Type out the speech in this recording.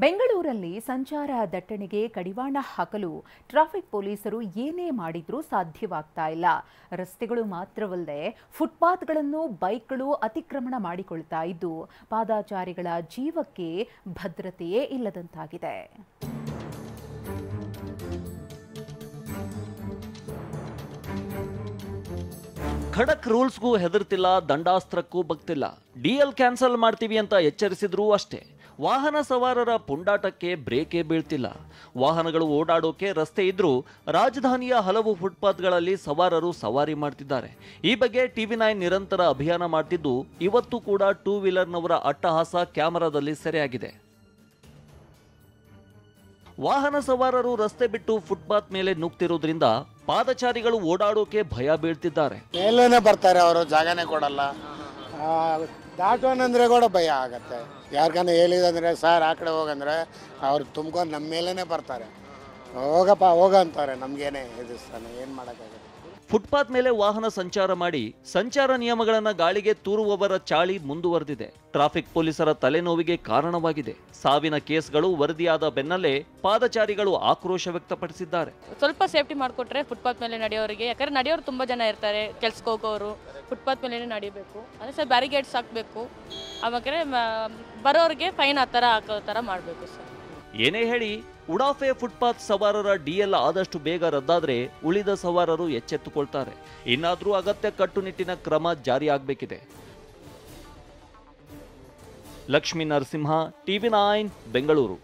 ಬೆಂಗಳೂರಲ್ಲಿ ಸಂಚಾರ ದಟ್ಟಣೆಗೆ ಕಡಿವಾಣ ಹಾಕಲು ಟ್ರಾಫಿಕ್ ಪೊಲೀಸರು ಏನೇ ಮಾಡಿದ್ರೂ ಸಾಧ್ಯವಾಗ್ತಾ ಇಲ್ಲ. ರಸ್ತೆಗಳು ಮಾತ್ರವಲ್ಲದೆ ಫುಟ್ಪಾತ್ಗಳನ್ನು ಬೈಕ್ಗಳು ಅತಿಕ್ರಮಣ ಮಾಡಿಕೊಳ್ತಾ ಇದ್ದು ಪಾದಚಾರಿಗಳ ಜೀವಕ್ಕೆ ಭದ್ರತೆಯೇ ಇಲ್ಲದಂತಾಗಿದೆ. ಖಡಕ್ ರೂಲ್ಸ್ಗೂ ಹೆದರ್ತಿಲ್ಲ, ದಂಡಾಸ್ತ್ರಕ್ಕೂ ಬಗ್ತಿಲ್ಲ. ಡಿಎಲ್ ಕ್ಯಾನ್ಸಲ್ ಮಾಡ್ತೀವಿ ಅಂತ ಎಚ್ಚರಿಸಿದ್ರೂ ಅಷ್ಟೇ. ವಾಹನ ಸವಾರರ ಪುಂಡಾಟಕ್ಕೆ ಬ್ರೇಕೇ ಬೀಳ್ತಿಲ್ಲ. ವಾಹನಗಳು ಓಡಾಡೋಕೆ ರಸ್ತೆ ಇದ್ರೂ ರಾಜಧಾನಿಯ ಹಲವು ಫುಟ್ಪಾತ್ಗಳಲ್ಲಿ ಸವಾರರು ಸವಾರಿ ಮಾಡ್ತಿದ್ದಾರೆ. ಈ ಬಗ್ಗೆ TV9 ನಿರಂತರ ಅಭಿಯಾನ ಮಾಡ್ತಿದ್ದು ಇವತ್ತು ಕೂಡ ಟೂ ವೀಲರ್ನವರ ಅಟ್ಟಹಾಸ ಕ್ಯಾಮೆರಾದಲ್ಲಿ ಸೆರೆಯಾಗಿದೆ. ವಾಹನ ಸವಾರರು ರಸ್ತೆ ಬಿಟ್ಟು ಫುಟ್ಪಾತ್ ಮೇಲೆ ನುಗ್ತಿರೋದ್ರಿಂದ ಪಾದಚಾರಿಗಳು ಓಡಾಡೋಕೆ ಭಯ ಬೀಳ್ತಿದ್ದಾರೆ. ಮೇಲೇನೆ ಬರ್ತಾರೆ, ಅವರು ಜಾಗನೇ ಕೊಡಲ್ಲ. ದಾಟೋನಂದ್ರೆ ಕೂಡ ಭಯ ಆಗತ್ತೆ. ಯಾರ್ಗಾನ ಹೇಳಿದಂದ್ರೆ ಸರ್ ಆ ಕಡೆ ಹೋಗಂದ್ರೆ ಅವ್ರು ತುಂಬ್ಕೊಂಡು ನಮ್ಮ ಮೇಲೇನೆ ಬರ್ತಾರೆ. ಹೋಗಪ್ಪ ಹೋಗ ಅಂತಾರೆ. ನಮ್ಗೇನೆ ಎದುರಿಸ್ತಾನೆ, ಏನು ಮಾಡೋಕ್ಕಾಗುತ್ತೆ. ಫುಟ್ಪಾತ್ ಮೇಲೆ ವಾಹನ ಸಂಚಾರ ಮಾಡಿ ಸಂಚಾರ ನಿಯಮಗಳನ್ನು ಗಾಳಿಗೆ ತೂರುವವರ ಚಾಳಿ ಮುಂದುವರೆದಿದೆ. ಟ್ರಾಫಿಕ್ ಪೊಲೀಸರ ತಲೆನೋವಿಗೆ ಕಾರಣವಾಗಿದೆ. ಸಾವಿನ ಕೇಸ್ಗಳು ವರದಿಯಾದ ಬೆನ್ನಲ್ಲೇ ಪಾದಚಾರಿಗಳು ಆಕ್ರೋಶ ವ್ಯಕ್ತಪಡಿಸಿದ್ದಾರೆ. ಸ್ವಲ್ಪ ಸೇಫ್ಟಿ ಮಾಡಿಕೊಟ್ರೆ ಫುಟ್ಪಾತ್ ಮೇಲೆ ನಡೆಯೋರಿಗೆ, ಯಾಕಂದ್ರೆ ನಡೆಯೋರು ತುಂಬ ಜನ ಇರ್ತಾರೆ, ಕೆಲ್ಸಕ್ಕೆ ಹೋಗೋರು ಫುಟ್ಪಾತ್ ಮೇಲೆ ನಡಿಬೇಕು. ಅಂದರೆ ಸರ್ ಬ್ಯಾರಿಗೇಡ್ಸ್ ಹಾಕಬೇಕು. ಆಮೇಲೆ ಬರೋರಿಗೆ ಫೈನ್ ಆ ಥರ ಹಾಕೋ ಥರ ಮಾಡಬೇಕು ಸರ್. ಏನೇ ಹೇಳಿ ಉಡಾಫೆ ಫುಟ್ಪಾತ್ ಸವಾರರ ಡಿಎಲ್ ಆದಷ್ಟು ಬೇಗ ರದ್ದಾದ್ರೆ ಉಳಿದ ಸವಾರರು ಎಚ್ಚೆತ್ತುಕೊಳ್ತಾರೆ. ಇನ್ನಾದ್ರೂ ಅಗತ್ಯ ಕಟ್ಟುನಿಟ್ಟಿನ ಕ್ರಮ ಜಾರಿಯಾಗಬೇಕಿದೆ. ಲಕ್ಷ್ಮೀ ನರಸಿಂಹ, TV9 ಬೆಂಗಳೂರು.